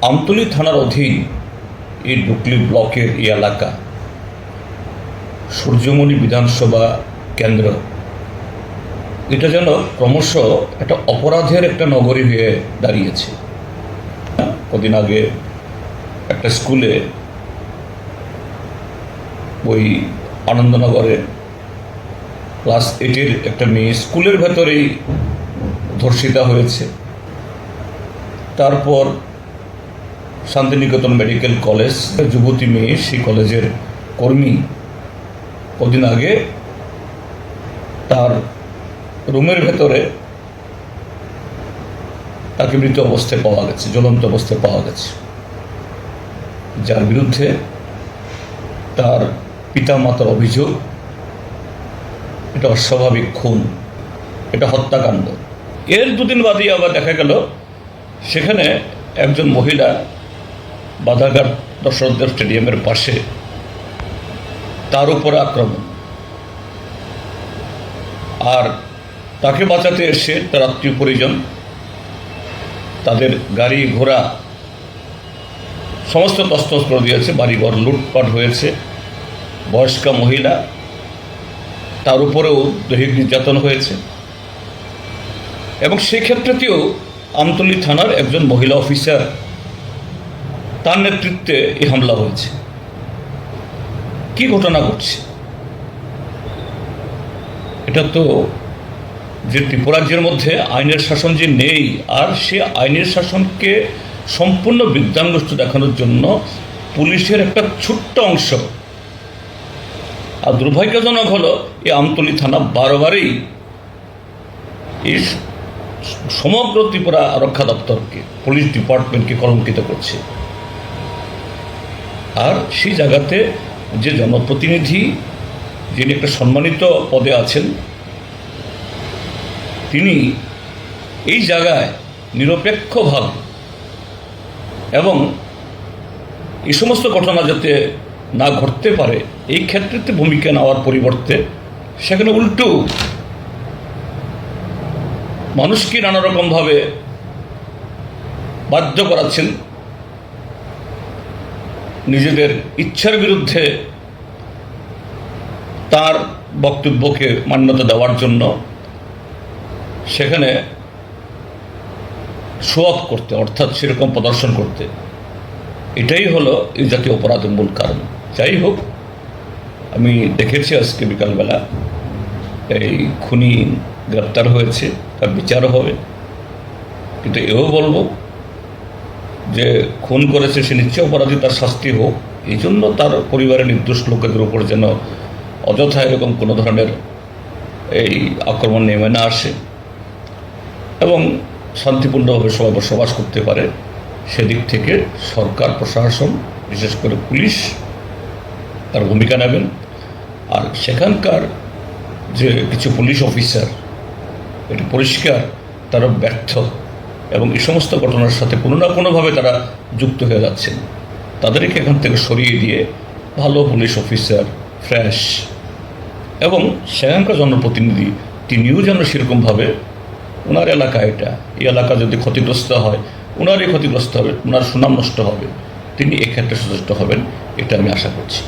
আমতলী থানার অধীন এই ডুকলি ব্লকের এই এলাকা সূর্যমণি বিধানসভা কেন্দ্র, এটা যেন ক্রমশ একটা অপরাধের একটা নগরী হয়ে দাঁড়িয়েছে। কদিন আগে একটা স্কুলে, ওই আনন্দনগরে ক্লাস 8-এর একটা মেয়ে স্কুলের ভেতরেই ধর্ষিতা হয়েছে। তারপর শান্তিনিকেতন মেডিকেল কলেজ, যুবতী মেয়ে, সেই কলেজের কর্মী কদিন আগে তার রুমের ভেতরে তাকে মৃত অবস্থায় পাওয়া গেছে, জ্বলন্ত অবস্থায় পাওয়া গেছে, যার বিরুদ্ধে তার পিতামাতার অভিযোগ এটা অস্বাভাবিক খুন, এটা হত্যাকাণ্ড। এর দুদিন বাদেই আবার দেখা গেল সেখানে একজন মহিলা বাধাঘাট দশরথদেব স্টেডিয়ামের পাশে, তার উপরে আক্রমণ, আর তাকে বাঁচাতে এসে তার আত্মীয় পরিজন, তাদের গাড়ি ঘোড়া সমস্ত তছনছ করে দিয়েছে, বাড়িঘর লুটপাট হয়েছে, বয়স্কা মহিলা, তার উপরেও দৈহিক নির্যাতন হয়েছে। এবং সেক্ষেত্রেতেও আমতলী থানার একজন মহিলা অফিসার, তার নেতৃত্বে এই হামলা হয়েছে। কি ঘটনা ঘটছে? এটা তো যে ত্রিপুরাজ্যের মধ্যে আইনের শাসন যে নেই, আর সে আইনের শাসনকে সম্পূর্ণ বিদ্যাঙ্গুষ্ঠ দেখানোর জন্য পুলিশের একটা ছোট্ট অংশ। আর দুর্ভাগ্যজনক হলো এই আমতলী থানা বারবারই এই সমগ্র ত্রিপুরা রক্ষা দপ্তরকে, পুলিশ ডিপার্টমেন্টকে কলঙ্কিত করছে। আর সেই জায়গাতে যে জনপ্রতিনিধি, যিনি একটা সম্মানিত পদে আছেন, তিনি এই জায়গায় নিরপেক্ষভাবে এবং এই সমস্ত ঘটনা যাতে না ঘটতে পারে এই ক্ষেত্রে ভূমিকা নেওয়ার পরিবর্তে সেখানে উল্টো মানুষকে নানা রকমভাবে বাধ্য করাচ্ছেন নিজেদের ইচ্ছার বিরুদ্ধে তার বক্তব্যকে মান্যতা দেওয়ার জন্য, সেখানে শো অফ করতে, অর্থাৎ সেরকম প্রদর্শন করতে। এটাই হলো এই জাতীয় অপরাধের মূল কারণ। যাই হোক, আমি দেখেছি আজকে বিকালবেলা এই খুনি গ্রেপ্তার হয়েছে, তার বিচারও হবে। কিন্তু এও বলবো যে খুন করেছে সে নিশ্চয় অপরাধী, তার শাস্তি হোক। এই জন্য তার পরিবারের নির্দোষ লোকেদের উপর যেন অযথা এরকম কোনো ধরনের এই আক্রমণ নেমে না আসে এবং শান্তিপূর্ণভাবে সবাই বসবাস করতে পারে, সেদিক থেকে সরকার, প্রশাসন, বিশেষ করে পুলিশ তার ভূমিকা নেবেন। আর সেখানকার যে কিছু পুলিশ অফিসার, এটা পরিষ্কার তারা ব্যর্থ এবং এই সমস্ত ঘটনার সাথে কোনো না কোনোভাবে তারা যুক্ত হয়ে যাচ্ছেন। তাদেরকে এখান থেকে সরিয়ে দিয়ে ভালো পুলিশ অফিসার, ফ্রেশ, এবং সেখানকার জনপ্রতিনিধি, তিনিও যেন সেরকমভাবে ওনার এলাকা, এই এলাকা যদি ক্ষতিগ্রস্ত হয়, ওনারই ক্ষতিগ্রস্ত হবে, ওনার সুনাম নষ্ট হবে, তিনি এক্ষেত্রে সচেষ্ট হবেন, এটা আমি আশা করছি।